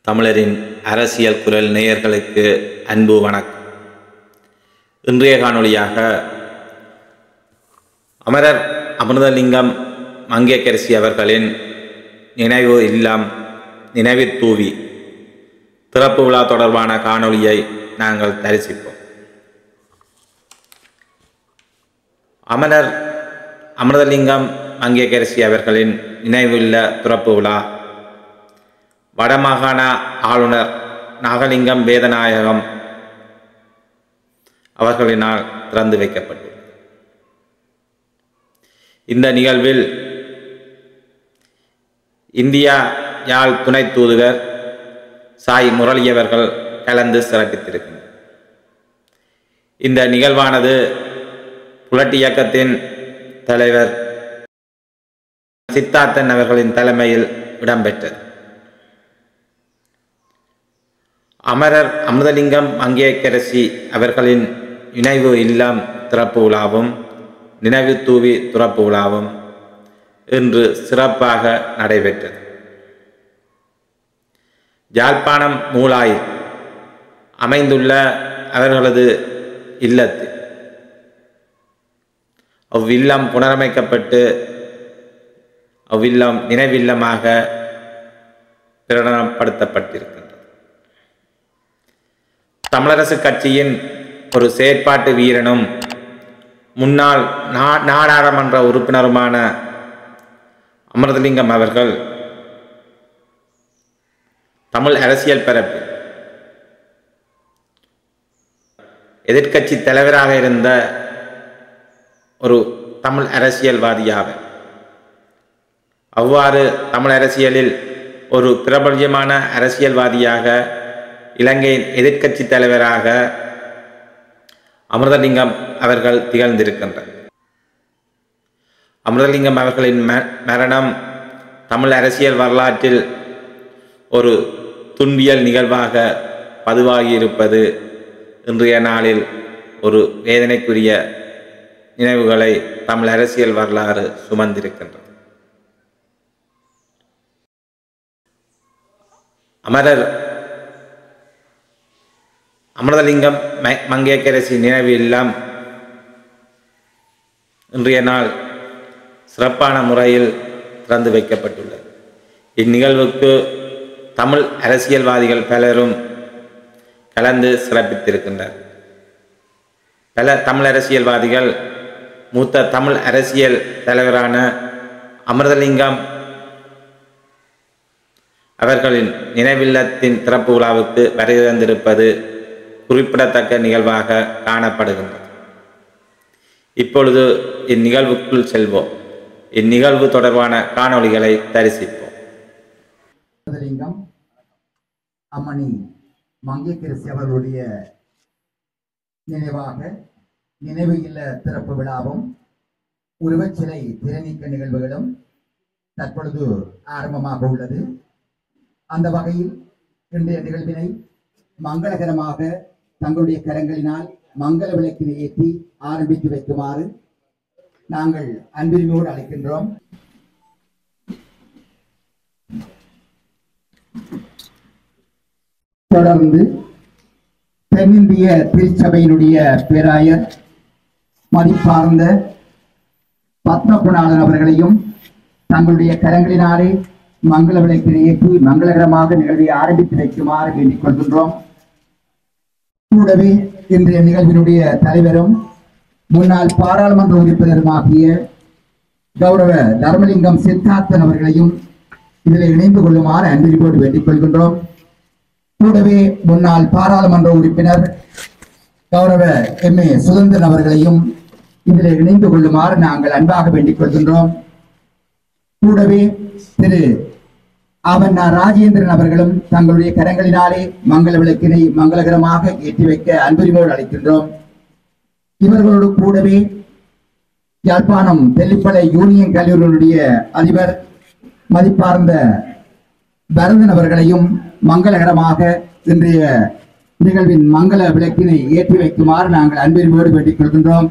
தமிழரின் அரசியல் குரல் நேயர்களுக்கு அன்பு வணக்கம். இன்றைய காணொளியாக அமரர் அமிர்தலிங்கம் மங்கையர்க்கரசி அவர்களின் நினைவு இல்லம் நினைவுத்தூவி திறப்பு விழா தொடர்பான காணொளியை நாங்கள் தரிசிப்போம். அமரர் அமிர்தலிங்கம் மங்கையர்க்கரசி அவர்களின் நினைவுள்ள திறப்பு விழா வடமாகாண ஆளுநர் நாகலிங்கம் வேதநாயகம் அவர்களினால் திறந்து வைக்கப்பட்டுள்ளது. இந்த நிகழ்வில் இந்தியா யாழ் துணை தூதுவர் சாய் முரளி அவர்கள் கலந்து சிறப்பித்திருக்கின்றனர். இந்த நிகழ்வானது புரட்சி இயக்கத்தின் தலைவர் சித்தார்த்தன் அவர்களின் தலைமையில் இடம்பெற்றது. அமரர் அமிர்தலிங்கம் மங்கையர்க்கரசி அவர்களின் நினைவு இல்லம் திறப்பு விழாவும் நினைவு தூவி திறப்பு விழாவும் இன்று சிறப்பாக நடைபெற்றது. யாழ்ப்பாணம் மூலாயில் அமைந்துள்ள அவர்களது இல்லத்தில் அவ்வில்லம் புனரமைக்கப்பட்டு அவ்வில்லம் நினைவில்லமாக பிரகடனப்படுத்தப்பட்டிருக்கின்றது. தமிழரசு கட்சியின் ஒரு செயற்பாட்டு வீரனும் முன்னாள் நாடாளுமன்ற உறுப்பினருமான அமிர்தலிங்கம் அவர்கள் தமிழ் அரசியல் பரப்பில் எதிர்க்கட்சி தலைவராக இருந்த ஒரு தமிழ் அரசியல்வாதியாவர். அவ்வாறு தமிழ் அரசியலில் ஒரு பிரபல்யமான அரசியல்வாதியாக இலங்கையின் எதிர்க்கட்சி தலைவராக அமிர்தலிங்கம் அவர்கள் திகழ்ந்திருக்கின்றார். அமிர்தலிங்கம் அவர்களின் மரணம் தமிழ் அரசியல் வரலாற்றில் ஒரு துன்பியல் நிகழ்வாக பதிவாகியிருப்பது இன்றைய நாளில் ஒரு வேதனைக்குரிய நினைவுகளை தமிழ் அரசியல் வரலாறு சுமந்திருக்கின்றது. அமரர் அமிர்தலிங்கம் மங்கையர்க்கரசி நினைவு இல்லம் இன்றைய நாள் சிறப்பான முறையில் திறந்து வைக்கப்பட்டுள்ளது. இந்நிகழ்வுக்கு தமிழ் அரசியல்வாதிகள் பலரும் கலந்து சிறப்பித்திருக்கின்றனர். பல தமிழ் அரசியல்வாதிகள் மூத்த தமிழ் அரசியல் தலைவரான அமிர்தலிங்கம் அவர்களின் நினைவில்லத்தின் திறப்பு விழாவுக்கு வருகை தந்திருப்பது குறிப்பிடத்தக்க நிகழ்வாக காணப்படுகின்றது. இப்பொழுது இந்நிகழ்வுக்குள் செல்வோம். இந்நிகழ்வு தொடர்பான காணொளிகளை தரிசிப்போம். அமிர்தலிங்கம் அம்மணி மங்கையர்க்கரசி அவர்களுடைய நினைவாக நினைவு இல்ல திறப்பு விழாவும் உருவச்சிலை திறநீக்க நிகழ்வுகளும் தற்பொழுது ஆரம்பமாக உள்ளது. அந்த வகையில் இன்றைய நிகழ்வினை மங்களகரமாக தங்களுடைய கரங்களினால் மங்கள விளக்கினை ஏற்றி ஆரம்பித்து வைக்குமாறு நாங்கள் அன்பினோடு அழைக்கின்றோம். தொடர்ந்து தென்னிந்திய திருச்சபையினுடைய பேராயர் மதிப்பார்ந்த பத்மகுணாளன் அவர்களையும் தங்களுடைய கரங்களினாலே மங்கள விளக்கினை ஏற்றி மங்களகரமாக நிகழ்வை ஆரம்பித்து வைக்குமாறு வேண்டிக் கொள்கின்றோம். கூடவே இன்றைய நிகழ்வினுடைய தலைவரும் முன்னாள் பாராளுமன்ற உறுப்பினருமாகிய கௌரவ தர்மலிங்கம் சித்தார்த்தன் அவர்களையும் இதில் இணைந்து கொள்ளுமாறு அன்பினோடு வேண்டிக் கொள்கின்றோம். கூடவே முன்னாள் பாராளுமன்ற உறுப்பினர் கௌரவ எம்.ஏ. சுதந்திரன் அவர்களையும் இதில் இணைந்து கொள்ளுமாறு நாங்கள் அன்பாக வேண்டிக் கொள்கின்றோம். கூடவே திரு ஆவண்ணா ராஜேந்திரன் அவர்களும் தங்களுடைய கரங்களினாலே மங்கள விளக்கினை மங்களகரமாக ஏற்றி வைக்க அன்புரிமோடு அழைக்கின்றோம். இவர்களோடு கூடவே யாழ்ப்பாணம் தெல்லிப்பளை யூனியன் கல்லூரியினுடைய அதிபர் மதிப்பார்ந்த பரதன் அவர்களையும் மங்களகரமாக இன்றைய நிகழ்வின் மங்கள விளக்கினை ஏற்றி வைக்குமாறு நாங்கள் அன்புரிமோடு வேண்டிக் கொள்கின்றோம்.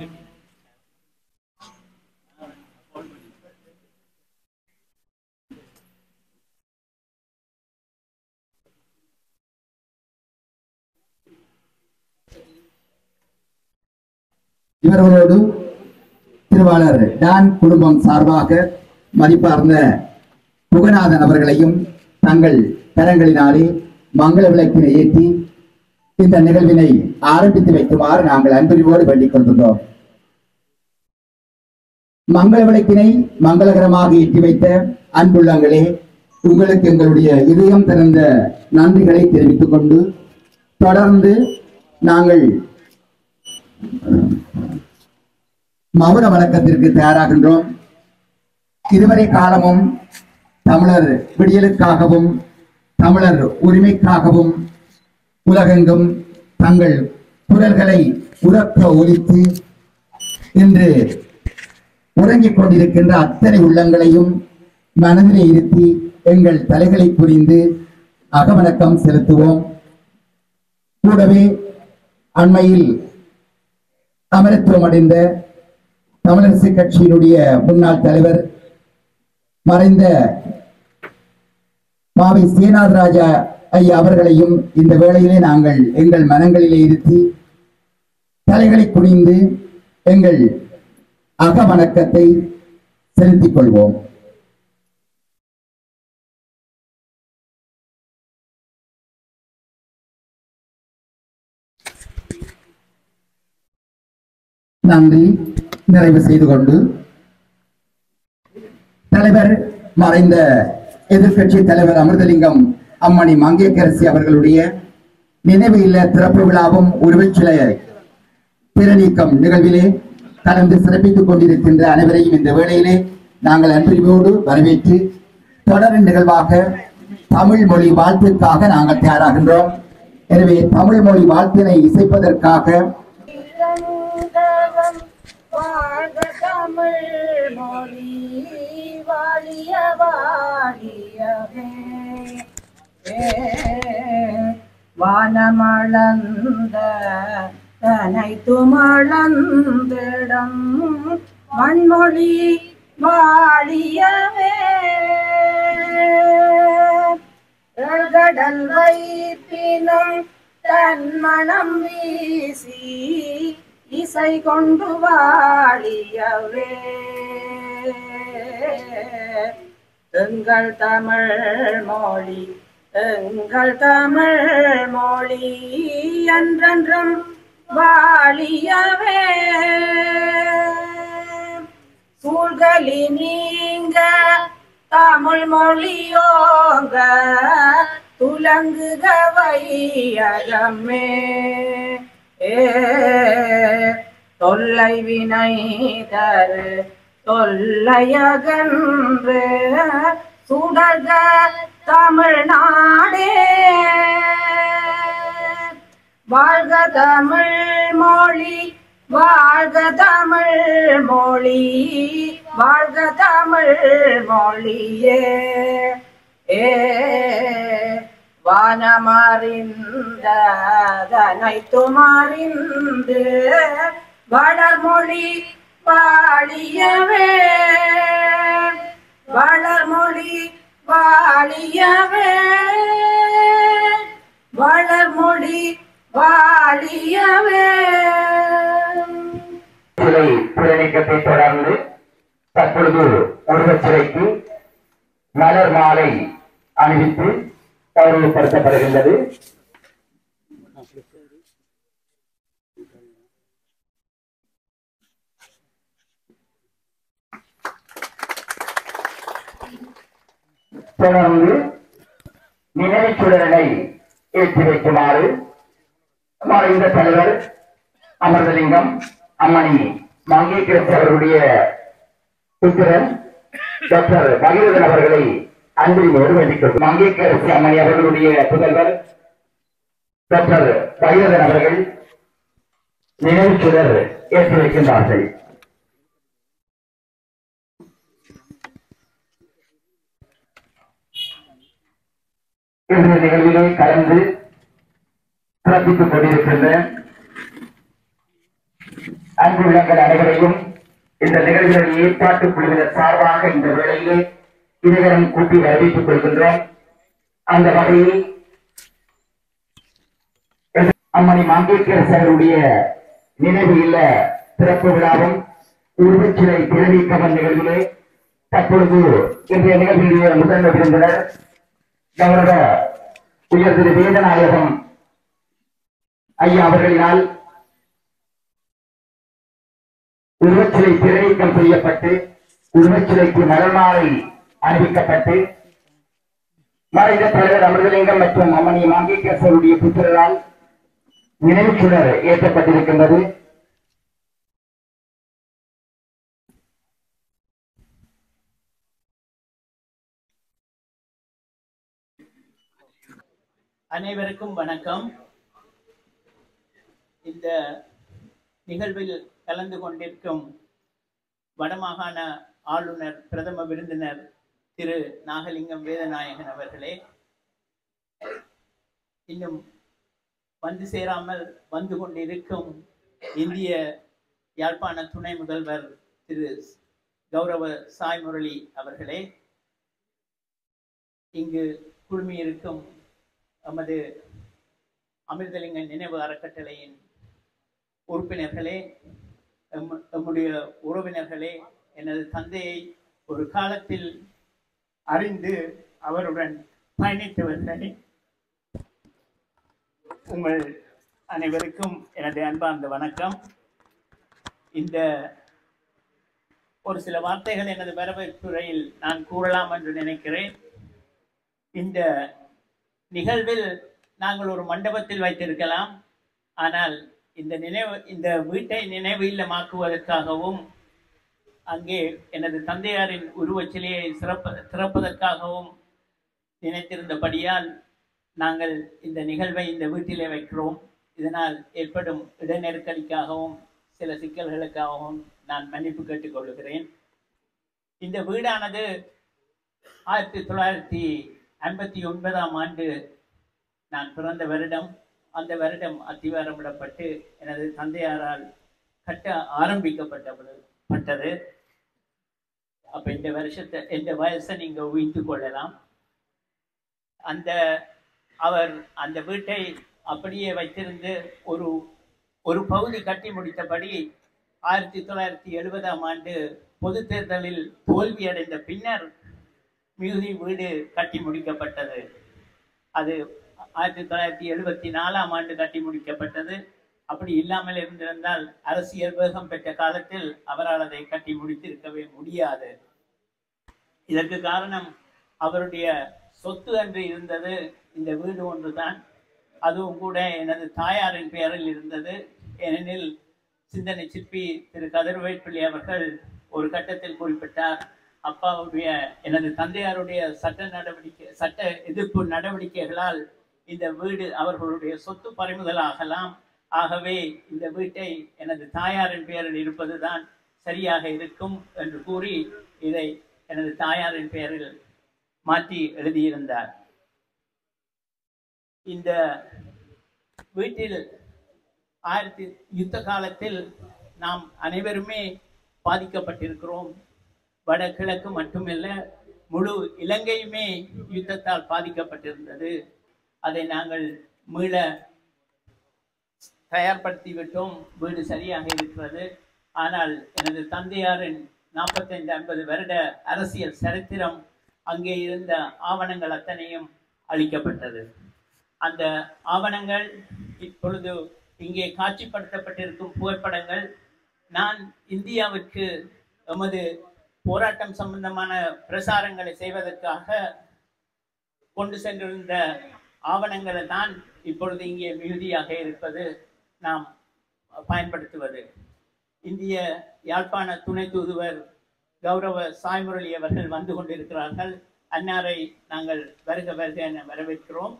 இவர்களோடு திருவாளர் டான் குடும்பம் சார்பாக மதிப்பார்ந்த புகநாதன் அவர்களையும் தங்கள் கரங்களினாலே மங்கள விளக்கினை ஏற்றி இந்த நிகழ்வினை ஆரம்பித்து வைக்குமாறு நாங்கள் அன்பறிவோடு வேண்டிக் கொள்கின்றோம். மங்கள விளக்கினை மங்களகரமாக ஏற்றி வைத்த அன்புள்ளங்களே, உங்களுக்கு எங்களுடைய இதயம் திறந்த நன்றிகளை தெரிவித்துக் கொண்டு தொடர்ந்து நாங்கள் மௌன வழக்கத்திற்கு தயாராகின்றோம். இதுவரை காலமும் தமிழர் விடியலுக்காகவும் தமிழர் உரிமைக்காகவும் உலகெங்கும் தங்கள் குரல்களை உரக்க ஒலித்து இன்று உறங்கிக் கொண்டிருக்கின்ற அத்தனை உள்ளங்களையும் மனதிலே இருத்தி எங்கள் தலைகளை புரிந்து அகவணக்கம் செலுத்துவோம். கூடவே அண்மையில் அமரத்துவம் அடைந்த தமிழரசு கட்சியினுடைய முன்னாள் தலைவர் மறைந்த மாவை சேனாத் ராஜா ஐயா அவர்களையும் இந்த வேளையிலே நாங்கள் எங்கள் மனங்களிலே இருத்தி தலைகளை குனிந்து எங்கள் அகவணக்கத்தை செலுத்திக் கொள்வோம். நன்றி நிறைவு செய்து கொண்டு தலைவர் மறைந்த எதிர்கட்சி தலைவர் அமிர்தலிங்கம் அம்மணி மங்கையரசி அவர்களுடைய நினைவு இல்ல திறப்பு விழாவும் உருவச்சிலை திறநீக்கம் நிகழ்விலே கலந்து சிறப்பித்துக் கொண்டிருக்கின்ற அனைவரையும் இந்த வேளையிலே நாங்கள் அன்பறிவோடு வரவேற்று தொடர் நிகழ்வாக தமிழ் மொழி வாழ்த்துக்காக நாங்கள் தயாராகின்றோம். எனவே தமிழ் மொழி வாழ்த்தினை இசைப்பதற்காக வாழ்க தமிழ் மொழி வாழிய வாழியவே வானமளந்த தனைத்துமளந்திடம் மண்மொழி வாழியவே கடல் வைப்பினும் தன்மணம் வீசி இசை கொண்டு வாழியவே எங்கள் தமிழ் மொழி எங்கள் தமிழ் மொழி என்றென்றும் வாழியவே சூழ்களி நீங்க தமிழ் மொழியோங்க துலங்குக வையகமே தொல்லை வினை தரு தொல்லையகன்று சுடர்க தமிழ்நாடே வாழ்க தமிழ் மொழி வாழ்க தமிழ் மொழி வாழ்க தமிழ் மொழியே வானமறிந்ததனைத்துமறிந்து வளர்மொழி வாழியவே வளர்மொழி வாழியவே வளர்மொழி வாழியவே. சிலை புறநீக்கத்தை தொடர்ந்து தற்பொழுது உருவச்சிலைக்கு மலர் மாலை அணிவித்து கௌரவப்படுத்தப்படுகின்றது. தொடர்ந்து நினைவுச்சுடரை ஏற்றி வைக்குமாறு மறைந்த தலைவர் அமிர்தலிங்கம் அம்மணி மங்கையரசி அவர்களுடைய புத்திரன் டாக்டர் பகீரதன் அவர்களை அன்பினோடு வேண்டிக் மங்கையரசி அம்மணி அவர்களுடைய புதல்வர் டாக்டர் பகீரதன் அவர்கள் நினைவுச்சுடர் ஏற்றி வைக்கின்றார்கள். இன்றைய நிகழ்விலே கலந்து சிறப்பித்துக் கொண்டிருக்கின்ற அன்பு உள்ளங்கள் அனைவரையும் இந்த நிகழ்வுகளை ஏற்பாட்டுக் குழுவினர் சார்பாக இந்த வேளையிலே இருவரும் கூட்டி அறிவித்துக் கொள்கின்றோம். அந்த வகையில் அம்மணி மங்கையரசி அவருடைய நினைவு இல்ல சிறப்பு விழாவும் உருவச்சிலை திறனீக்கவன் நிகழ்விலே தற்பொழுது இன்றைய நிகழ்ச்சியுடைய முதன்மை விருந்தினர் கௌரவ உயர் திரு வேதநாயகம் ஐயா அவர்களினால் உருவச்சிலை திறனீக்கம் செய்யப்பட்டு உருவச்சிலைக்கு மலர்மாலை அணிவிக்கப்பட்டு மறைந்த தலைவர் அமிர்தலிங்கம் மற்றும் அம்மணி மாங்கேக்கரசருடைய புத்திரரால் நினைவு சுடர் ஏற்றப்பட்டிருக்கின்றது. அனைவருக்கும் வணக்கம். இந்த நிகழ்வில் கலந்து கொண்டிருக்கும் வடமாகாண ஆளுநர் பிரதம விருந்தினர் திரு நாகலிங்கம் வேதநாயகன் அவர்களே, இன்னும் வந்து சேராமல் வந்து கொண்டிருக்கும் இந்திய யாழ்ப்பாண துணை முதல்வர் திரு கௌரவ சாய் முரளி அவர்களே, இங்கு குழுமியிருக்கும் நமது அமிர்தலிங்க நினைவு அறக்கட்டளையின் உறுப்பினர்களே, நம்முடைய உறவினர்களே, எனது தந்தையை ஒரு காலத்தில் அறிந்து அவருடன் பயணித்தவர்களே, உங்கள் அனைவருக்கும் எனது அன்பார்ந்த வணக்கம். இந்த ஒரு சில வார்த்தைகள் எனது வரவேற்புரையில் நான் கூறலாம் என்று நினைக்கிறேன். இந்த நிகழ்வில் நாங்கள் ஒரு மண்டபத்தில் வைத்திருக்கலாம், ஆனால் இந்த வீட்டை நினைவு இல்லமாக்குவதற்காகவும் அங்கே எனது தந்தையாரின் உருவச்சிலையை திறப்பதற்காகவும் நினைத்திருந்தபடியால் நாங்கள் இந்த நிகழ்வை இந்த வீட்டிலே வைக்கிறோம். இதனால் ஏற்படும் இடநெருக்கடிக்காகவும் சில சிக்கல்களுக்காகவும் நான் மன்னிப்பு கேட்டுக்கொள்கிறேன். இந்த வீடானது 1959ஆம் ஆண்டு நான் பிறந்த வருடம், அந்த வருடம் அத்திவாரமிடப்பட்டு எனது தந்தையாரால் கட்ட ஆரம்பிக்கப்பட்டது. அப்ப இந்த வயசை நீங்க ஊகித்துக் கொள்ளலாம். அவர் அந்த வீட்டை அப்படியே வைத்திருந்து ஒரு பகுதி கட்டி முடித்தபடி 1970ஆம் ஆண்டு பொது தேர்தலில் தோல்வியடைந்த பின்னர் மிகுதி வீடு கட்டி முடிக்கப்பட்டது. அது 1974ஆம் ஆண்டு கட்டி முடிக்கப்பட்டது. அப்படி இல்லாமல் இருந்திருந்தால் அரசியல் வேகம் பெற்ற காலத்தில் அவரால் அதை கட்டி முடித்திருக்கவே முடியாது. இதற்கு காரணம் அவருடைய சொத்து அன்று இருந்தது இந்த வீடு ஒன்றுதான். அதுவும் கூட எனது தாயாரின் பெயரில் இருந்தது. ஏனெனில் சிந்தனை சிற்பி திரு கதிர்வேற்பிள்ளை அவர்கள் ஒரு கட்டத்தில் குறிப்பிட்டார், எனது தந்தையாருடைய சட்ட எதிர்ப்பு நடவடிக்கைகளால் இந்த வீடு அவர்களுடைய சொத்து பறிமுதலாகலாம். ஆகவே இந்த வீட்டை எனது தாயாரின் பெயரில் இருப்பதுதான் சரியாக இருக்கும் என்று கூறி இதை எனது தாயாரின் பெயரில் மாற்றி எழுதியிருந்தார். இந்த வீட்டில் யுத்த காலத்தில் நாம் அனைவருமே பாதிக்கப்பட்டிருக்கிறோம். வடகிழக்கு மட்டுமல்ல, முழு இலங்கையுமே யுத்தத்தால் பாதிக்கப்பட்டிருந்தது. அதை நாங்கள் மீள தயார்படுத்தி விட்டோம். வீடு சரியாக இருக்கிறது. ஆனால் எனது தந்தையாரின் 45-50 வருட அரசியல் சரித்திரம், அங்கே இருந்த ஆவணங்கள் அத்தனையும் அளிக்கப்பட்டது. அந்த ஆவணங்கள் இப்பொழுது இங்கே காட்சிப்படுத்தப்பட்டிருக்கும் புகைப்படங்கள் நான் இந்தியாவிற்கு எமது போராட்டம் சம்பந்தமான பிரசாரங்களை செய்வதற்காக கொண்டு சென்றிருந்த ஆவணங்களை தான் இப்பொழுது இங்கே மிகுதியாக இருப்பது நாம் பயன்படுத்துவது. இந்திய யாழ்ப்பாண துணை தூதுவர் கௌரவ சாய் முரளி அவர்கள் வந்து கொண்டிருக்கிறார்கள். அன்னாரை நாங்கள் வருக வருக என வரவேற்கிறோம்.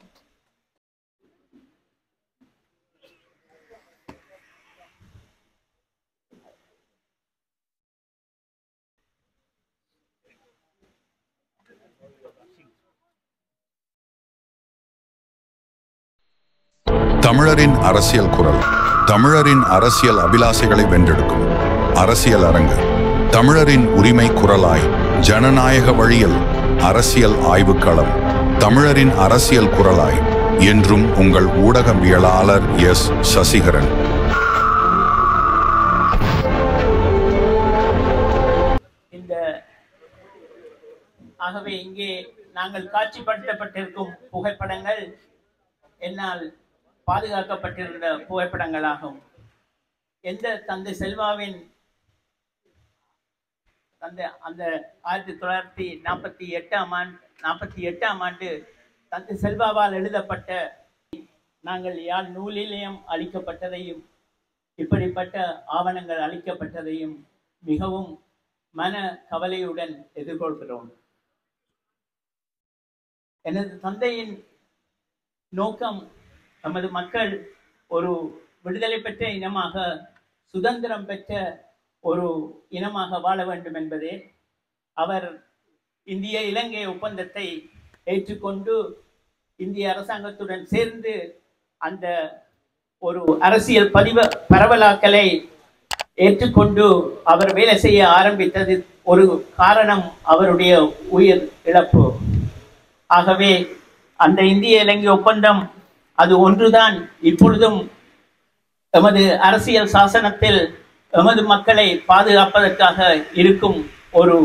தமிழரின் அரசியல் குரல், தமிழரின் அரசியல் அபிலாசைகளை வென்றெடுக்கும் அரசியல் அரங்கு, தமிழரின் உரிமை குரலாய் ஜனநாயக வழியில் அரசியல் ஆய்வுக்களம், தமிழரின் அரசியல் குரலாய் என்றும் உங்கள் ஊடகவியலாளர் எஸ். சசிகரன். ஆகவே இங்கே நாங்கள் காட்சிப்படுத்தப்பட்டிருக்கும் புகைப்படங்கள் என்னால் பாதுகாக்கப்பட்டிருந்த புகைப்படங்களாகும். எந்த தந்தை செல்வாவின் அந்த 1948ஆம் ஆண்டு தந்தை செல்வாவால் எழுதப்பட்ட நாங்கள் யாழ் நூலிலையும் அளிக்கப்பட்டதையும் இப்படிப்பட்ட ஆவணங்கள் அளிக்கப்பட்டதையும் மிகவும் மன கவலையுடன் எதிர்கொள்கிறோம். எனது தந்தையின் நோக்கம் நமது மக்கள் ஒரு விடுதலை பெற்ற இனமாக, சுதந்திரம் பெற்ற ஒரு இனமாக வாழ வேண்டும் என்பதே. அவர் இந்திய இலங்கை ஒப்பந்தத்தை ஏற்றுக்கொண்டு இந்திய அரசாங்கத்துடன் சேர்ந்து அந்த ஒரு அரசியல் பரவலாக்கலை ஏற்றுக்கொண்டு அவர் வேலை செய்ய ஆரம்பித்தது ஒரு காரணம் அவருடைய உயிர் இழப்பு. ஆகவே அந்த இந்திய இலங்கை ஒப்பந்தம் அது ஒன்றுதான் இப்பொழுதும் எமது அரசியல் சாசனத்தில் எமது மக்களை பாதுகாப்பதற்காக இருக்கும் ஒரு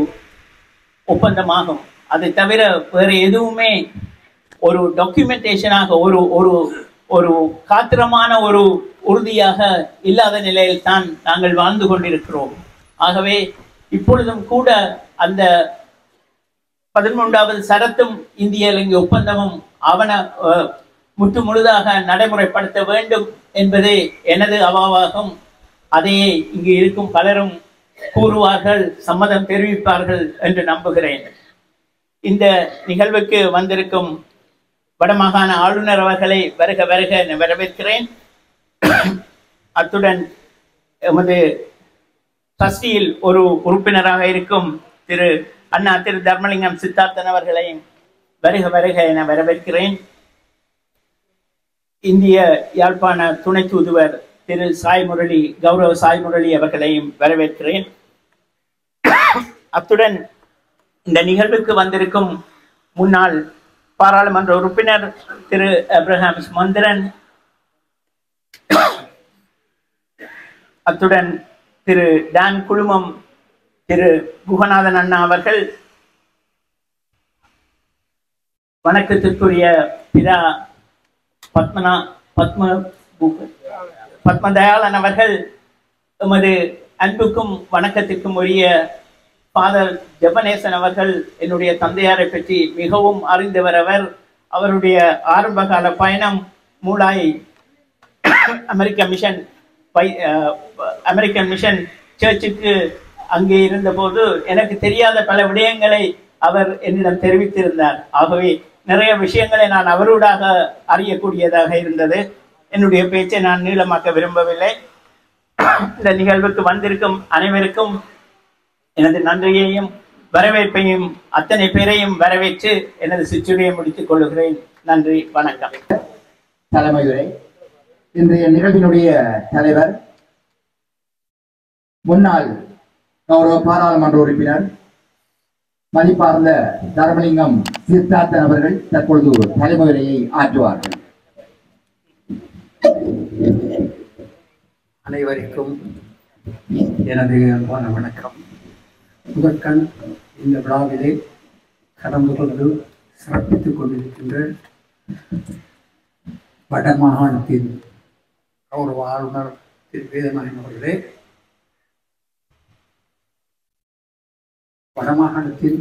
ஒப்பந்தமாகும். அதை தவிர வேறு எதுவுமே ஒரு டாக்குமெண்டேஷனாக ஒரு ஒரு ஒரு காத்திரமான ஒரு உறுதியாக இல்லாத நிலையில் தான் நாங்கள் வாழ்ந்து கொண்டிருக்கிறோம். ஆகவே இப்பொழுதும் கூட அந்த 13வது சரத்தும் இந்திய இலங்கை ஒப்பந்தமும் முற்று முழுதாக நடைமுறைப்படுத்த வேண்டும் என்பதே எனது அவாவாகும். அதையே இங்கு இருக்கும் பலரும் கூறுவார்கள், சம்மதம் தெரிவிப்பார்கள் என்று நம்புகிறேன். இந்த நிகழ்வுக்கு வந்திருக்கும் வடமாகாண ஆளுநர் அவர்களை வருக வருக என வரவேற்கிறேன். அத்துடன் எமது ட்ரஸ்டியில் ஒரு உறுப்பினராக இருக்கும் திரு தர்மலிங்கம் சித்தார்த்தன் அவர்களையும் வருக வருக என வரவேற்கிறேன். இந்திய யாழ்ப்பாண துணை தூதுவர் திரு கௌரவ சாய் முரளி அவர்களையும் வரவேற்கிறேன். அத்துடன் இந்த நிகழ்வுக்கு வந்திருக்கும் முன்னாள் பாராளுமன்ற உறுப்பினர் திரு அப்ரஹாம் மந்திரன், அத்துடன் திரு டான் குழுமம், திரு குகநாதன் அண்ணா அவர்கள், வணக்கத்திற்குரிய பிதா பத்மதயாளன் அவர்கள், எமது அன்புக்கும் வணக்கத்திற்கும் உரிய ஃபாதர் ஜெபனேசன் அவர்கள் என்னுடைய தந்தையாரை பற்றி மிகவும் அறிந்தவர். அவருடைய ஆரம்பகால பயணம் மூலாய் அமெரிக்கன் மிஷன் சர்ச்சுக்கு அங்கே இருந்தபோது எனக்கு தெரியாத பல விடயங்களை அவர் என்னிடம் தெரிவித்திருந்தார். ஆகவே நிறைய விஷயங்களை நான் அவரோடாக அறியக்கூடியதாக இருந்தது. என்னுடைய பேச்சை நான் நீளமாக்க விரும்பவில்லை. இந்த நிகழ்வுக்கு வந்திருக்கும் அனைவருக்கும் எனது நன்றியையும் வரவேற்பையும் அத்தனை பேரையும் வரவேற்று எனது சிற்றுரையை முடித்துக் கொள்கிறேன். நன்றி, வணக்கம். தலைமையுரை. இன்றைய நிகழ்வினுடைய தலைவர் முன்னாள் கௌரவ பாராளுமன்ற உறுப்பினர் மதிப்பார்ந்த தர்மலிங்கம் சித்தார்த்தன் அவர்கள் தற்பொழுது தலைமுறையை ஆற்றுவார்கள். அனைவருக்கும் எனது அன்பான வணக்கம். முதற்கண் இந்த விழாவிலே கலந்து கொண்டு சிறப்பித்துக் கொண்டிருக்கின்ற வடமாகாணத்தின் கௌரவ ஆளுநர் திரு வேதநாயகன் அவர்களே, வடமாகாணத்தின்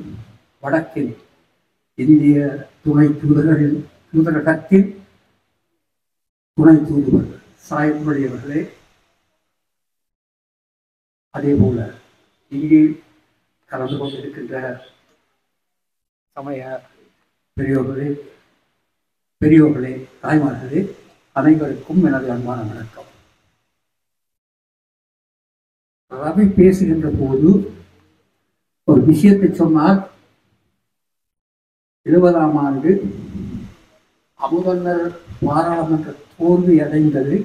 வடக்கில் இந்திய துணை தூதரகத்தின் துணை தூதுவர் சாய்மொழி அவர்களே, அதே போல இங்கே கலந்து கொண்டிருக்கின்ற சமய பெரியோர்களே, தாய்மார்களே, அனைவருக்கும் எனது அன்பான வணக்கம். ரவி பேசுகின்ற போது ஒரு விஷயத்தை சொன்னால், 70ஆம் ஆண்டு அமுதன்னர் பாராளுமன்ற தோல்வி அடைந்தது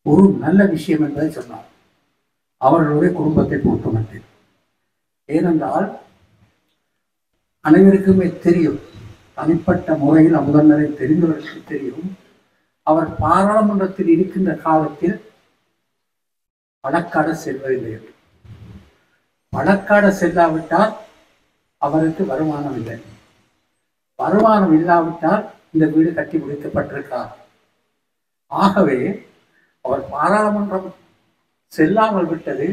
ஒரு நல்ல விஷயம் என்பதை சொன்னார். அவர்களுடைய குடும்பத்தை பொறுத்தமட்டில். ஏனென்றால் அனைவருக்குமே தெரியும், தனிப்பட்ட முறையில் அமுதன்னரை தெரிந்தவர்களுக்கு தெரியும், அவர் பாராளுமன்றத்தில் இருக்கின்ற காலத்தில் வழக்காட செல்வதில்லை. வழக்காட செல்லாவிட்டால் அவருக்கு வருமானம் இல்லை. வருமானம் இல்லாவிட்டால் இந்த வீடு கட்டி முடிக்கப்பட்டிருக்கார். ஆகவே அவர் பாராளுமன்றம் செல்லாமல் விட்டது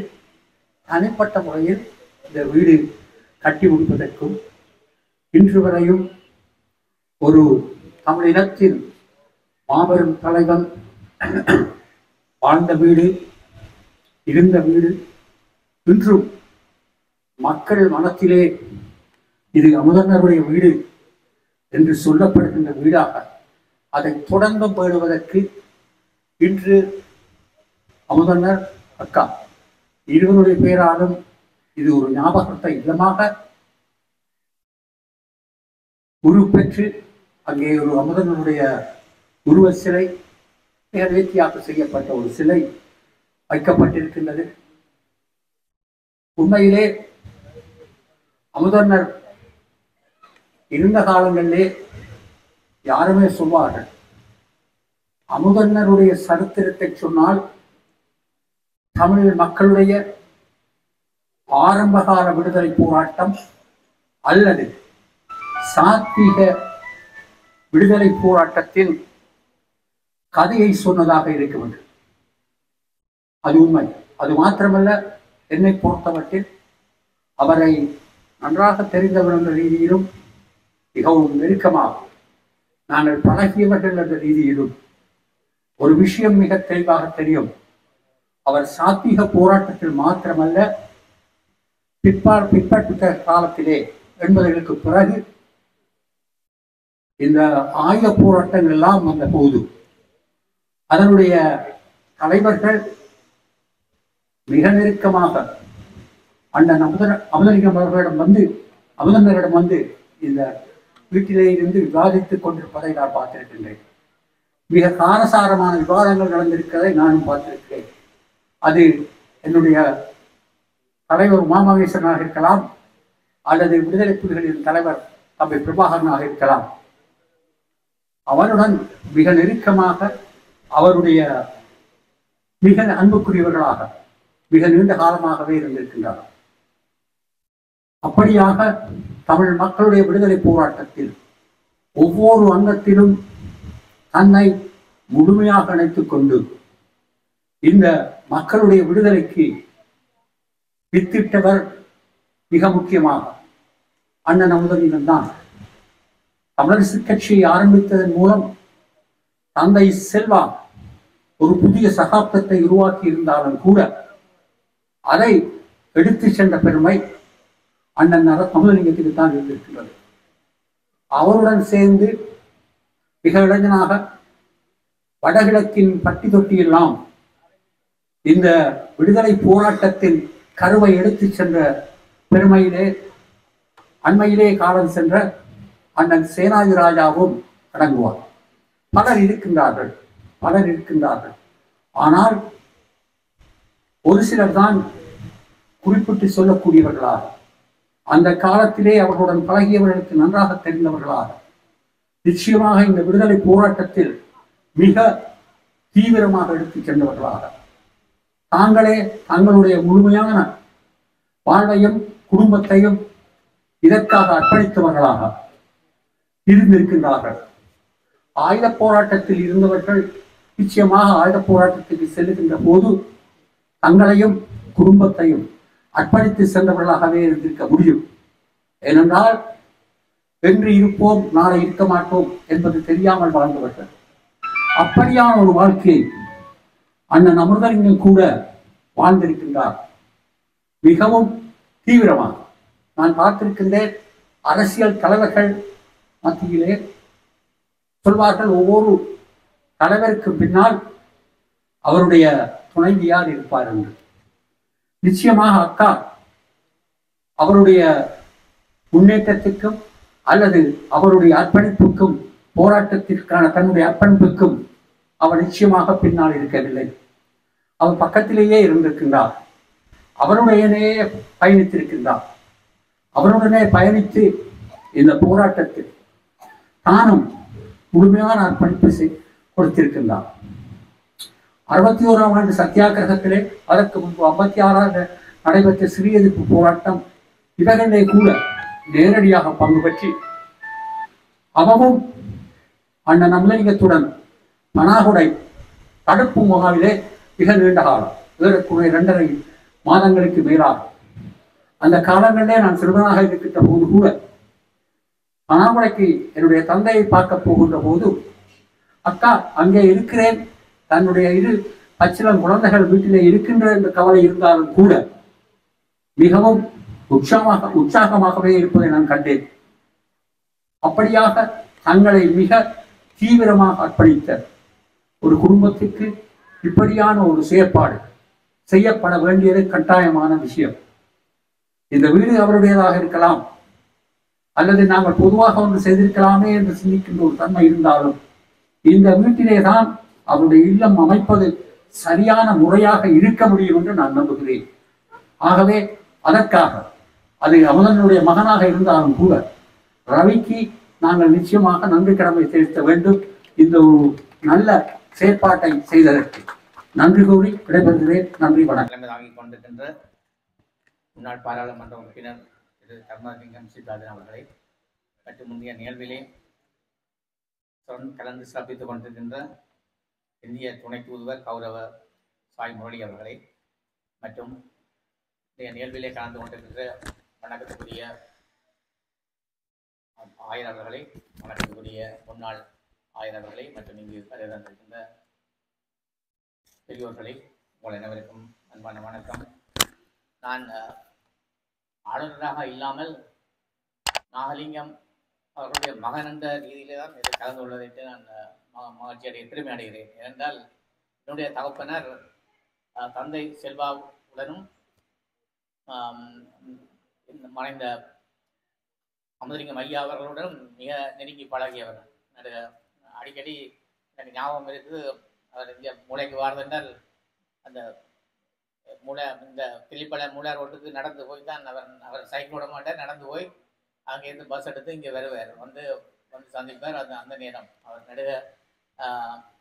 தனிப்பட்ட முறையில் இந்த வீடு கட்டி முடிப்பதற்கும் இன்று வரையும் ஒரு தமிழினத்தின் மாபெரும் தலைவன் வாழ்ந்த வீடு, இருந்த வீடு, இன்றும் மக்கள் மனத்திலே இது அமுதனருடைய வீடு என்று சொல்லப்படுகின்ற வீடாக அதை தொடர்ந்து பேணுவதற்கு இன்று அமுதனர் அக்கா இருவருடைய பேராலும் இது ஒரு ஞாபகத்தை இல்லமாக உருப்பெற்று அங்கே ஒரு அமுதனுடைய உருவ சிலை நேர்த்தியாக செய்யப்பட்ட ஒரு சிலை வைக்கப்பட்டிருக்கின்றது. உண்மையிலே அமுதனர் இருந்த காலங்களிலே யாருமே சொல்வார்கள், அமுதனருடைய சரித்திரத்தை சொன்னால் தமிழ் மக்களுடைய ஆரம்பகால விடுதலை போராட்டம் அல்லது சாத்வீக விடுதலை போராட்டத்தின் கதையை சொன்னதாக இருக்க வேண்டும். அது உண்மை. அது மாத்திரமல்ல, என்னை பொறுத்தமட்டில் அவரை நன்றாக தெரிந்தவர் என்ற ரீதியிலும் மிகவும் நெருக்கமாக நாங்கள் பழகியவர்கள் என்ற ரீதியிலும் ஒரு விஷயம் மிக தெளிவாக தெரியும். அவர் சாத்வீக போராட்டத்தில் மாத்திரமல்ல, பிற்பட்ட காலத்திலே 80களுக்கு பிறகு இந்த ஆயுத போராட்டங்கள் எல்லாம் வந்த போது அதனுடைய தலைவர்கள் மிக நெருக்கமாக அண்ணன் அமுதலிங்கம் அவர்களிடம் வந்து இந்த வீட்டிலே இருந்து விவாதித்துக் கொண்டிருப்பதை நான் பார்த்திருக்கின்றேன். மிக காரசாரமான விவாதங்கள் நடந்திருக்கிறதை நானும் பார்த்திருக்கிறேன். அது என்னுடைய தலைவர் உமாமகேஸ்வரனாக இருக்கலாம், அல்லது விடுதலை புலிகளின் தலைவர் தம்பி பிரபாகரனாக இருக்கலாம். அவருடன் மிக நெருக்கமாக அவருடைய மிக அன்புக்குரியவர்களாக மிக நீண்ட காலமாகவே இருந்திருக்கின்றார். அப்படியாக தமிழ் மக்களுடைய விடுதலை போராட்டத்தில் ஒவ்வொரு அங்கத்திலும் தன்னை முழுமையாக இணைத்துக் கொண்டு இந்த மக்களுடைய விடுதலைக்கு வித்திட்டவர் மிக முக்கியமாக அண்ணன் அமுதலிங்கம் தான். தமிழரசு கட்சியை ஆரம்பித்ததன் மூலம் தந்தை செல்வா ஒரு புதிய சகாப்தத்தை உருவாக்கி இருந்தாலும் கூட அதை எடுத்து சென்ற பெருமை அண்ணன் அமுதலிங்கத்துக்கு தான் இருந்திருக்கின்றது. அவருடன் சேர்ந்து மிக இளைஞனாக வடகிழக்கின் பட்டி தொட்டியெல்லாம் இந்த விடுதலை போராட்டத்தின் கருவை எடுத்து சென்ற பெருமையிலே அண்மையிலே காலம் சென்ற அண்ணன் சேனாதி ராஜாவும் அடங்குவார். பலர் இருக்கின்றார்கள். ஆனால் ஒரு சிலர் தான் குறிப்பிட்டு சொல்லக்கூடியவர்களாக, அந்த காலத்திலே அவர்களுடன் பழகியவர்களுக்கு நன்றாக தெரிந்தவர்களாக, நிச்சயமாக இந்த விடுதலை போராட்டத்தில் மிக தீவிரமாக எடுத்துச் சென்றவர்களாக, தாங்களே தங்களுடைய முழுமையான வாழ்வையும் குடும்பத்தையும் இதற்காக அர்ப்பணித்தவர்களாக இருந்திருக்கின்றார்கள். ஆயுத போராட்டத்தில் இருந்தவர்கள் நிச்சயமாக ஆயுத போராட்டத்திற்கு செல்லுகின்ற போது தங்களையும் குடும்பத்தையும் அர்ப்பணித்து சென்றவர்களாகவே இருந்திருக்க முடியும். ஏனென்றால் வென்று இருப்போம், நாளை இருக்க மாட்டோம் என்பது தெரியாமல் வாழ்ந்தவர்கள். அப்படியான ஒரு வாழ்க்கையை அண்ணன் அமிர்தலிங்கம் கூட வாழ்ந்திருக்கின்றார். மிகவும் தீவிரமாக நான் பார்த்திருக்கின்றேன். அரசியல் தலைவர்கள் மத்தியிலே சொல்வார்கள், ஒவ்வொரு தலைவருக்கு பின்னால் அவருடைய துணைவியார் இருப்பார் என்று. நிச்சயமாக அக்கா அவருடைய முன்னேற்றத்திற்கும் அல்லது அவருடைய அர்ப்பணிப்புக்கும் போராட்டத்திற்கான தன்னுடைய அர்ப்பணிப்புக்கும் அவர் நிச்சயமாக பின்னால் இருக்கவில்லை. அவர் பக்கத்திலேயே இருந்திருக்கின்றார். அவருடனே பயணித்திருக்கின்றார். அவருடனே பயணித்து இந்த போராட்டத்தில் தானும் முழுமையான அர்ப்பணிப்பு கொடுத்திருக்கின்றார். 61ஆம் ஆண்டு சத்தியாகிரகத்திலே, அதற்கு முன்பு 56ஆம் நடைபெற்ற சிறிய எதிர்ப்பு போராட்டம், இவர்களே கூட நேரடியாக பங்கு பெற்றி அவமும் அண்ணன் அமலிங்கத்துடன் மனாகுடை தடுப்பு முகாமிலே மிக நீண்ட காலம் ஏறக்குறைய 2.5 மாதங்களுக்கு மேலாக அந்த காலங்களிலே நான் சிறுவனாக இருக்கின்ற போது கூட மனாகுடைக்கு என்னுடைய தந்தையை பார்க்க போகின்ற போது அக்கா அங்கே இருக்கிறேன், தன்னுடைய 2 பச்சிளம் குழந்தைகள் வீட்டிலே இருக்கின்ற என்ற கவலை இருந்தாலும் கூட மிகவும் உற்சாகமாகவே இருப்பதை நான் கண்டேன். அப்படியாக தங்களை மிக தீவிரமாக அர்ப்பணித்த ஒரு குடும்பத்திற்கு இப்படியான ஒரு செயற்பாடு செய்யப்பட வேண்டியது கட்டாயமான விஷயம். இந்த வீடு அவருடையதாக இருக்கலாம், அல்லது நாங்கள் பொதுவாக ஒன்று செய்திருக்கலாமே என்று சிந்திக்கின்ற ஒரு தன்மை இருந்தாலும் இந்த வீட்டிலே தான் அவருடைய இல்லம் அமைப்பது சரியான முறையாக இருக்க முடியும் என்று நான் நம்புகிறேன். ஆகவே அதற்காக அது அமுதனுடைய மகனாக இருந்தாலும் கூட ரவிக்கு நாங்கள் நிச்சயமாக நன்றி கடமை செலுத்த வேண்டும். இந்த ஒரு நல்ல செயற்பாட்டை செய்ததற்கு நன்றி கூறி விடைபெறுகிறேன். நன்றி, வணக்கம். தாங்கிக் கொண்டிருக்கின்ற முன்னாள் பாராளுமன்ற உறுப்பினர் திரு தர்மலிங்கம் சீதாதன் அவர்களை மற்றும் முந்தைய நிகழ்விலே கலந்து சிறப்பித்துக் கொண்டிருக்கின்ற இந்திய துணை தூதுவர் கௌரவ சாய் முரளி அவர்களை மற்றும் நிகழ்விலே கலந்து கொண்டிருக்கின்ற வணக்கத்துக்குரிய ஆயர் அவர்களை, வணக்கத்துக்குரிய முன்னாள் ஆயர் அவர்களை மற்றும் இங்கு வருகின்ற பெரியோர்களை உங்கள் அனைவருக்கும் அன்பான வணக்கம். நான் ஆளுநராக இல்லாமல் நாகலிங்கம் அவர்களுடைய மகன் என்ற ரீதியிலே தான் இதை கலந்து கொள்வதற்கு நான் மகிழ்ச்சி பெருமை அடைகிறேன். ஏனென்றால் என்னுடைய தகப்பனர் தந்தை செல்வாவுடனும் மறைந்த அமுதலிங்கம் ஐயா அவர்களுடன் மிக நெருங்கி பழகியவர். அடிக்கடி எனக்கு ஞாபகம் இருக்குது, அவர் இங்கே மூளைக்கு வாழ்ந்தால் அந்த இந்த கிளிப்பள மூளை ரோட்டுக்கு நடந்து போய் தான் அவர் சைக்கிள் விட மாட்டார், நடந்து போய் அங்கேருந்து பஸ் எடுத்து இங்கே வருவார், வந்து சந்திப்பார். அந்த நேரம் அவர் நடுக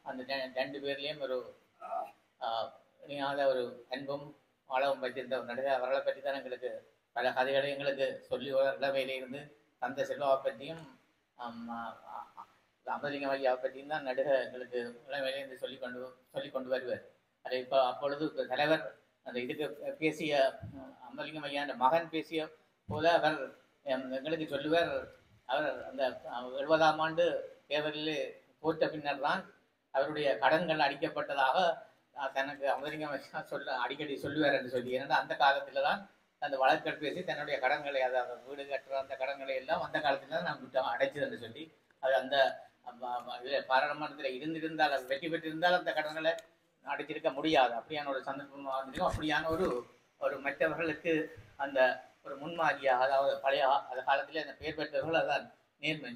அந்த 2 பேர்லேயும் ஒரு இணையாத ஒரு அன்பும் அளவும் வைத்திருந்த ஒரு நடுக. அவர்களை பற்றி தான் எங்களுக்கு பல கதைகளை எங்களுக்கு சொல்லி இளமையிலிருந்து தந்தை செல்வாவை பற்றியும் அமுதலிங்கம் ஐயாவை பற்றியும் தான் நடுக எங்களுக்கு இளமையிலிருந்து சொல்லி கொண்டு வருவார். அதை இப்போ அப்பொழுது தலைவர் அந்த இதுக்கு பேசிய அமுதலிங்கம் ஐயா அந்த மகன் பேசிய போல அவர் எங்களுக்கு சொல்லுவார். அவர் அந்த 70ஆம் ஆண்டு தேர்தலில் தோற்ற பின்னர் தான் அவருடைய கடன்கள் அடிக்கப்பட்டதாக தனக்கு அமுதலிங்கம் அடிக்கடி சொல்லுவார் என்று சொல்லி. ஏன்னா அந்த காலத்தில் தான் அந்த வழக்கல் பேசி தன்னுடைய கடன்களை, அதாவது வீடு கட்டுற அந்த கடன்களை எல்லாம் அந்த காலத்தில் தான் நான் விட்டோம் அடைச்சது என்று சொல்லி, அது அந்த பாராளுமன்றத்தில் இருந்திருந்தால் அது வெற்றி பெற்றிருந்தால் அந்த கடன்களை அடைச்சிருக்க முடியாது. அப்படியான ஒரு சந்தர்ப்பமாக இருந்திருக்கும். அப்படியான ஒரு மற்றவர்களுக்கு அந்த ஒரு முன்மாதிரியாக, அதாவது பழைய அந்த காலத்தில் அந்த பெயர் பெற்றவர்கள் அதான்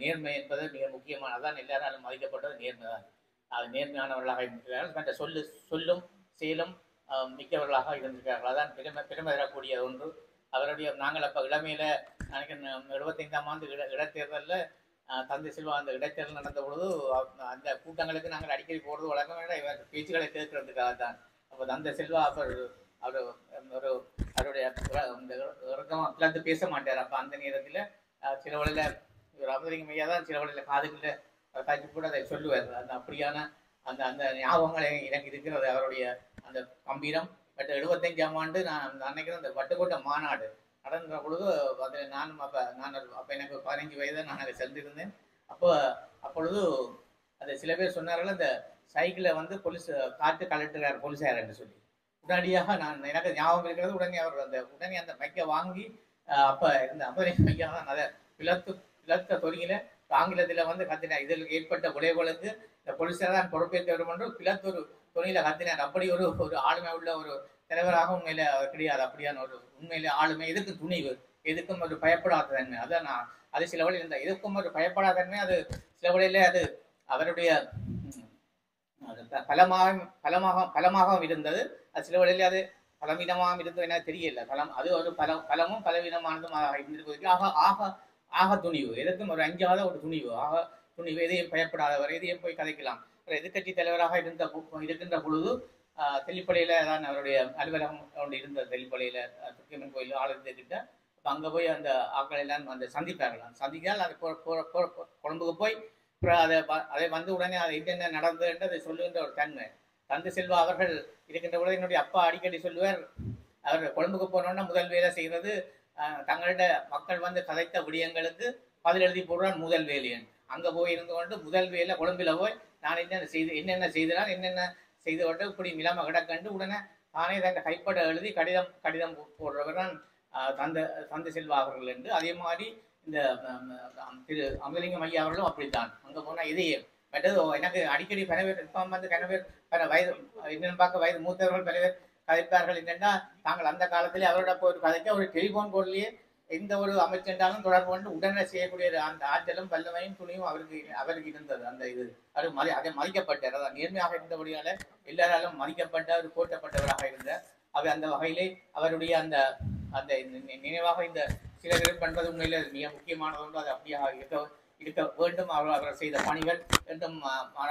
நேர்மை என்பது மிக முக்கியமான, அதான் எல்லாராலும் மதிக்கப்பட்டது நேர்மை தான். அது நேர்மையானவர்களாக இருந்திருக்கிறார்கள், மற்ற சொல்லும் செயலும் மிக்கவர்களாக இருந்திருக்கிறார்கள். அதான் பெருமை தரக்கூடிய ஒன்று. அவருடைய நாங்கள் அப்போ இளமையில் நினைக்கிறேன் 75ஆம் ஆண்டு இடைத்தேர்தலில் தந்தை செல்வா அந்த இடைத்தேர்தல் நடந்த பொழுது அந்த கூட்டங்களுக்கு நாங்கள் அடிக்கடி போகிறது வழக்கம். இவர் பேச்சுக்களை கேட்கறதுக்காக தான். அப்போ தந்தை செல்வா அவர் அவருடைய கிளந்து பேச மாட்டார். அப்போ அந்த நேரத்தில் சில வழியில் அமுதலிங்கம் ஐயா தான் சில வழியில் காதுகளில் காய்ச்சி கூட அதை சொல்லுவார். அந்த அப்படியான அந்த ஞாபகங்கள் எனக்கு இருக்கிறது. அவருடைய அந்த கம்பீரம். பட் 75ஆம் ஆண்டு நான் நினைக்கிறேன் அந்த வட்டுக்கோட்டை மாநாடு நடந்த பொழுது அதில் அப்போ எனக்கு 15 வயது நான் அதை சென்றிருந்தேன். அப்பொழுது அந்த சில பேர் சொன்னார்கள் அந்த சைக்கிளை வந்து போலீஸ் காட்டு கலெக்டர் போலீஸார் என்று சொல்லி. உடனடியாக எனக்கு ஞாபகம் இருக்கிறது, உடனே அந்த மைக்கை வாங்கி அப்போ இருந்த அமுதலிங்கம் ஐயா தான் அதை பிளத்த தொழில ஆங்கிலத்தில் வந்து கத்தினார். இதில் ஏற்பட்ட விளைவுகளுக்கு இந்த போலீஸார் தான் பொறுப்பேற்க வேண்டும் என்று பிளத்தொரு தொழில கத்தினார். அப்படி ஒரு ஆளுமை உள்ள ஒரு தலைவராக உண்மையில அவர் கிடையாது. அப்படியான ஒரு உண்மையில ஆளுமை, எதுக்கும் துணிவு, எதுக்கும் ஒரு பயப்படாத தன்மை. அதான் அது சில வழியில் இருந்த எதுக்கும் ஒரு பயப்படாத தன்மை. அது சில வழியில அது அவருடைய பலமாகவும் இருந்தது. அது சில வழியில அது பலவீனமாகவும் இருந்தது என தெரியல. அது ஒரு பலமும் பலவீனமானதும் இருந்திருப்பதற்கு ஆக துணிவு, எதற்கும் ஒரு அஞ்சாத ஒரு துணிவு, துணிவு, எதையும் பயப்படாதவர், எதையும் போய் கதைக்கலாம். ஒரு எதிர்கட்சி தலைவராக இருக்கின்ற பொழுது தெல்லிப்படையில தான் அவருடைய அலுவலகம் இருந்த தெல்லிப்படையில துக்கியம்மன் கோயில் ஆளுநர்கிட்ட அங்கே போய் அந்த ஆக்கள் எல்லாம் அந்த சந்திப்பார்கள். சந்திக்கால் அது கொழும்புக்கு போய் அப்புறம் அதை வந்து உடனே அது என்னென்ன நடந்தது என்று அதை சொல்லுகின்ற ஒரு தன்மை. தந்தை செல்வா அவர்கள் இருக்கின்ற பொழுது என்னுடைய அப்பா அடிக்கடி சொல்லுவார், அவர் கொழும்புக்கு போனோன்னா முதல் வேலை செய்கிறது தங்களோட மக்கள் வந்து கதைத்த விடயங்களுக்கு பதில் எழுதி போடுறான் முதல் வேலையன். அங்கே போய் இருந்து கொண்டு முதல் வேலை கொழும்பில் போய் நான் என்னென்ன செய்தனால் என்னென்ன செய்து கொண்டு இப்படி நிலைமை கிடக்கண்டு உடனே தானே தன் கைப்பட எழுதி கடிதம் போடுறவர் தான் தந்தை செல்வா அவர்கள் என்று. அதே மாதிரி இந்த திரு அமலிங்கம் ஐயா அவர்களும் அப்படித்தான். அங்கே போனால் இதையே மற்றது எனக்கு அடிக்கடி பல பேர் இப்போ வந்து பல வயது என்னென்னு பார்க்க வயது மூத்தவர்கள் பல பேர் கதைப்பார்கள். என்னென்னா தாங்கள் அந்த காலத்திலே அவரோட போய் கதைக்க ஒரு டெலிஃபோன் கோட்லேயே எந்த ஒரு அமைச்சென்றாலும் தொடர்பு கொண்டு உடனே செய்யக்கூடிய அந்த ஆற்றலும் வல்லமையும் துணியும் அவருக்கு இருந்தது. அந்த இது அதை மதிக்கப்பட்டார். அதான் நேர்மையாக இருந்தபடியால எல்லாராலும் மதிக்கப்பட்ட ஒரு போற்றப்பட்டவராக இருந்தார். அவர் அந்த வகையிலே அவருடைய அந்த அந்த நினைவாக இந்த சிலர் பண்பது உண்மையில் மிக முக்கியமானது ஒன்று. அது அப்படியாக இருக்க வேண்டும். அவர் செய்த பணிகள் என்றும்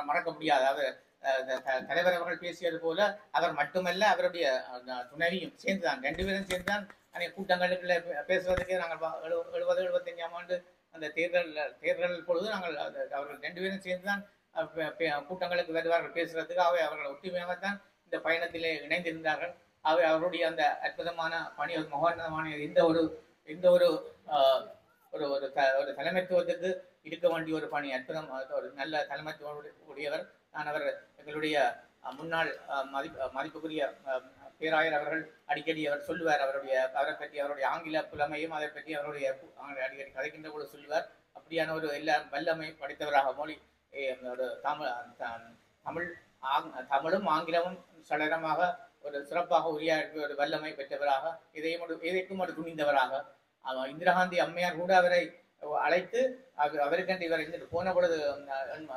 மறக்க முடியாது. அவர் தலைவர் அவர்கள் பேசியது போல அவர் மட்டுமல்ல அவருடைய துணைவியும் சேர்ந்துதான், 2 பேரும் சேர்ந்துதான் கூட்டங்களுக்குள்ள பேசுவதற்கு நாங்கள் 70-75ஆம் ஆண்டு அந்த தேர்தல் பொழுது நாங்கள் அவர்கள் 2 பேரும் சேர்ந்துதான் கூட்டங்களுக்கு வருவார்கள் பேசுறதுக்கு. அவர்கள் ஒற்றுமையாகத்தான் இந்த பயணத்திலே இணைந்திருந்தார்கள். அவருடைய அந்த அற்புதமான பணி ஒரு மகோன்னதமான எந்த ஒரு தலைமைத்துவத்துக்கு இருக்க வேண்டிய ஒரு பணி, அற்புதம், ஒரு நல்ல தலைமைத்துவம் உடையவர். நான் அவர் எங்களுடைய முன்னாள் மதிப்புக்குரிய பேராயர் அவர்கள் அடிக்கடி அவர் சொல்லுவார். அவரை பற்றி அவருடைய ஆங்கில புலமையும் அதை பற்றி அவருடைய அடிக்கடி கதைக்கின்ற கூட சொல்லுவார். அப்படியான ஒரு எல்லா வல்லமை படைத்தவராக மொழி தமிழும் ஆங்கிலமும் சடலமாக ஒரு சிறப்பாக உரையாற்றிய ஒரு வல்லமை பெற்றவராக எதைக்கும் ஒரு துணிந்தவராக இந்திரா காந்தி அம்மையார் கூட அவரை அழைத்து அவருக்கென்று இவர் போன பொழுது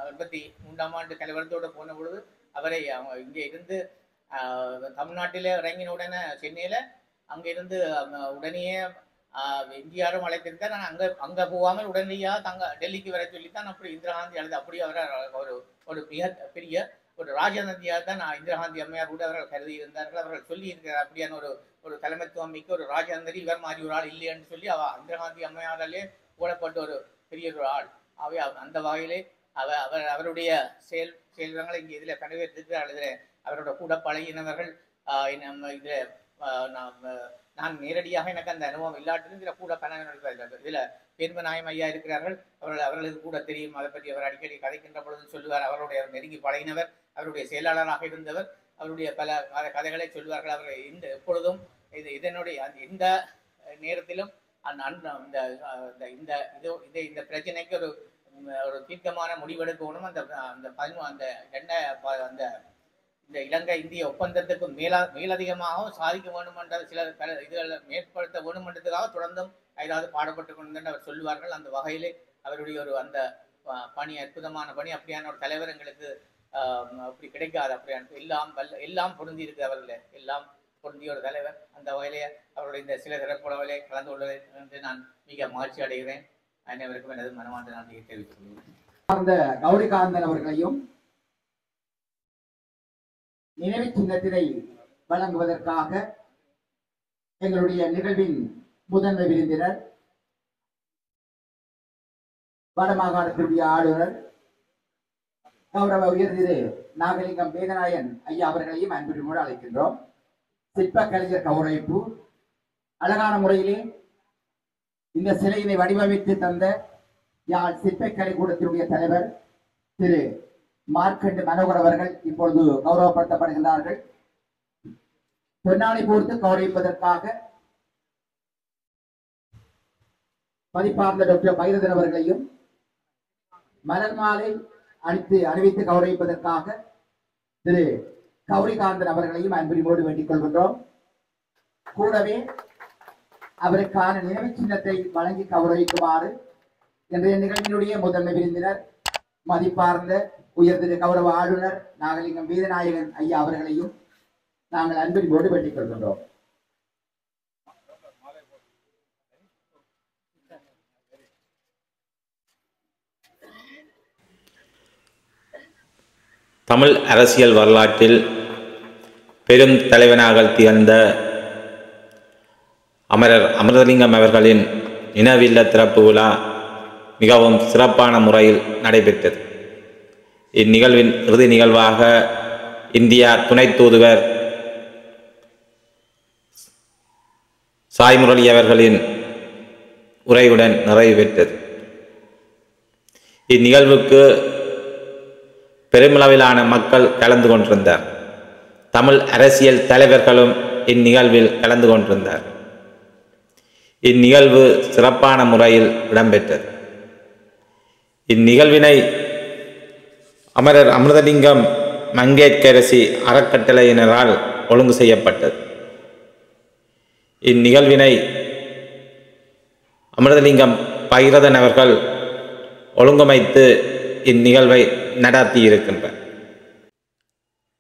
83ஆம் ஆண்டு கலவரத்தோடு போன பொழுது அவரை இங்கே இருந்து தமிழ்நாட்டிலே இறங்கின உடனே சென்னையில் அங்கிருந்து உடனேயே எம்ஜிஆரும் அழைத்திருந்தார். ஆனால் அங்கே போகாமல் உடனடியாக டெல்லிக்கு வர சொல்லித்தான் அப்படி இந்திரா காந்தி அழைத்து அப்படி அவரை ஒரு மிக பெரிய ஒரு ராஜநந்தியாக தான் இந்திரா காந்தி அம்மையார் கூட அவர்கள் கருதி இருந்தார்கள். அவர்கள் சொல்லி இருக்கிறார் அப்படியான ஒரு தலைமைத்துவம் மிக்க ஒரு ராஜநந்தரி இவர் மாதிரி ஒரு ஆள் இல்லைன்னு சொல்லி இந்திரா காந்தி அம்மையாராலே போடப்பட்ட ஒரு பெரிய ஒரு ஆள். அந்த வகையிலே அவருடைய செயல்களை இங்கே இதில் கனவேற்றிருக்கிறார். இதில் அவரோட கூட பழகினவர்கள் இதில் நான் நேரடியாக எனக்கு அந்த அனுபவம் இல்லாட்டிலும் இதில் கூட பழகினவர்கள் இதில் பேர்மநாயம் ஐயா இருக்கிறார்கள். அவர்களுக்கு கூட தெரியும். அதை பற்றி அவர் அடிக்கடி கதைக்கின்ற பொழுது சொல்லுவார். அவருடைய நெருங்கி பழகினவர், அவருடைய செயலாளராக இருந்தவர். அவருடைய பல கதைகளை சொல்வார்கள். அவர் எப்பொழுதும் இதனுடைய எந்த நேரத்திலும் இந்த பிரச்சனைக்கு ஒரு தீர்க்கமான முடிவெடுக்கணும். இந்த இலங்கை இந்திய ஒப்பந்தத்துக்கு மேலதிகமாகவும் சாதிக்க வேண்டும் என்ற சில இதுகளை மேற்படுத்த வேண்டும் என்றதுக்காக தொடர்ந்தும் ஏதாவது பாடுபட்டு கொண்டு அவர் சொல்லுவார்கள். அந்த வகையிலே அவருடைய அந்த பணி அற்புதமான பணி. அப்படியான ஒரு தலைவர் எங்களுக்கு அப்படி கிடைக்காது. அப்படியான எல்லாம் பொருந்தி இருக்கு அவர்களே, எல்லாம் பொருந்திய ஒரு தலைவர். அந்த வகையிலே அவருடைய இந்த சில சிறப்புறவிலே கலந்து கொள்வது என்று நான் மிக மகிழ்ச்சி அடைகிறேன். அனைவருக்கும் எனது மனமார்ந்த நன்றியை தெரிவித்துக் கொள்கிறேன். அந்த கௌரிகாந்தன் அவர்களையும் நினைவு சின்னத்தினை வழங்குவதற்காக எங்களுடைய நிகழ்வின் முதன்மை விருந்தினர் வடமாகாணத்தினுடைய ஆளுநர் கௌரவ உயர்திரு நாகலிங்கம் வேதநாயன் ஐயா அவர்களையும் அன்புடன் அழைக்கின்றோம். சிற்ப கலைஞர் கௌரவிப்பு அழகான முறையிலே இந்த சிலையினை வடிவமைத்து தந்த யாழ் சிற்பக்கலை கூடத்தினுடைய தலைவர் திரு மார்க்கண்டு மனோகர் அவர்கள் இப்பொழுது கௌரவப்படுத்தப்படுகின்றார்கள். பொன்னாடை போர்த்து கௌரவிப்பதற்காக மதிப்பார்ந்த டாக்டர் பைரதன் அவர்களையும் மலர் மாலை அணிவித்து கௌரவிப்பதற்காக திரு கௌரிகாந்தன் அவர்களையும் அன்புரிமோடு வேண்டிக் கொள்கின்றோம். கூடவே அவருக்கான நினைவு சின்னத்தை வழங்கி கௌரவிக்குமாறு இன்றைய நிகழ்ச்சியினுடைய முதன்மை விருந்தினர் மதிப்பார்ந்த உயர்திரு கௌரவ ஆளுநர் நாகலிங்கம் வீரநாயகன் ஐயா அவர்களையும் நாங்கள் அன்புரிமோடு வேண்டிக் கொள்கின்றோம். தமிழ் அரசியல் வரலாற்றில் பெரும் தலைவனாக திகழ்ந்த அமரர் அமிர்தலிங்கம் அவர்களின் நினைவில்ல திறப்பு விழா மிகவும் சிறப்பான முறையில் நடைபெற்றது. இந்நிகழ்வின் இறுதி நிகழ்வாக இந்தியா துணை தூதுவர் சாய் முரளி அவர்களின் உரையுடன் நிறைவு பெற்றது. இந்நிகழ்வுக்கு பெருமளவிலான மக்கள் கலந்து கொண்டிருந்தார். தமிழ் அரசியல் தலைவர்களும் இந்நிகழ்வில் கலந்து கொண்டிருந்தார். இந்நிகழ்வு சிறப்பான முறையில் இடம்பெற்றது. இந்நிகழ்வினை அமரர் அமிர்தலிங்கம் மங்கேற்கரசி அறக்கட்டளையினரால் ஒழுங்கு செய்யப்பட்டது. இந்நிகழ்வினை அமிர்தலிங்கம் பகிரதன் அவர்கள் ஒழுங்கமைத்து இந்நிகழ்வை நடத்தியிருக்கின்றார்.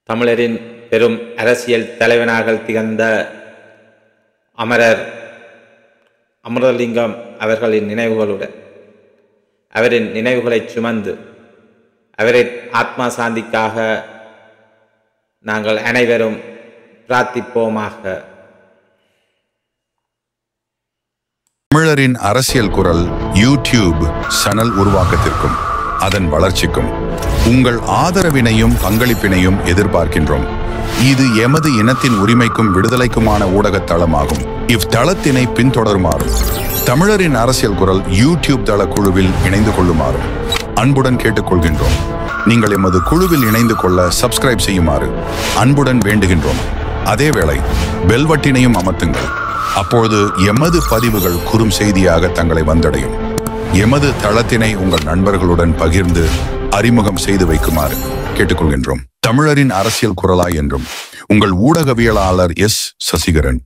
தமிழரின் பெரும் அரசியல் தலைவனாக திகழ்ந்த அமரர் அமிர்தலிங்கம் அவர்களின் நினைவுகளுடன் அவரின் நினைவுகளை சுமந்து அவரின் ஆத்மா சாந்திக்காக நாங்கள் அனைவரும் பிரார்த்திப்போமாக. தமிழரின் அரசியல் குரல் யூடியூப் சேனல் உருவாக்கத்திற்கும் அதன் வளர்ச்சிக்கும் உங்கள் ஆதரவினையும் பங்களிப்பினையும் எதிர்பார்க்கின்றோம். இது எமது இனத்தின் உரிமைக்கும் விடுதலைக்குமான ஊடகத் தளமாகும். இவ்தளத்தினை பின்தொடருமாறும் தமிழரின் அரசியல் குரல் யூடியூப் தள குழுவில் இணைந்து கொள்ளுமாறும் அன்புடன் கேட்டுக்கொள்கின்றோம். நீங்கள் எமது குழுவில் இணைந்து கொள்ள சப்ஸ்கிரைப் செய்யுமாறு அன்புடன் வேண்டுகின்றோம். அதேவேளை பெல்வட்டினையும் அமர்த்துங்கள். அப்பொழுது எமது பதிவுகள் குறும் செய்தியாக தங்களை வந்தடையும். எமது தளத்தினை உங்கள் நண்பர்களுடன் பகிர்ந்து அறிமுகம் செய்து வைக்குமாறு கேட்டுக்கொள்கின்றோம். தமிழரின் அரசியல் குரலாய் என்றும் உங்கள் ஊடகவியலாளர் எஸ். சசிகரன்.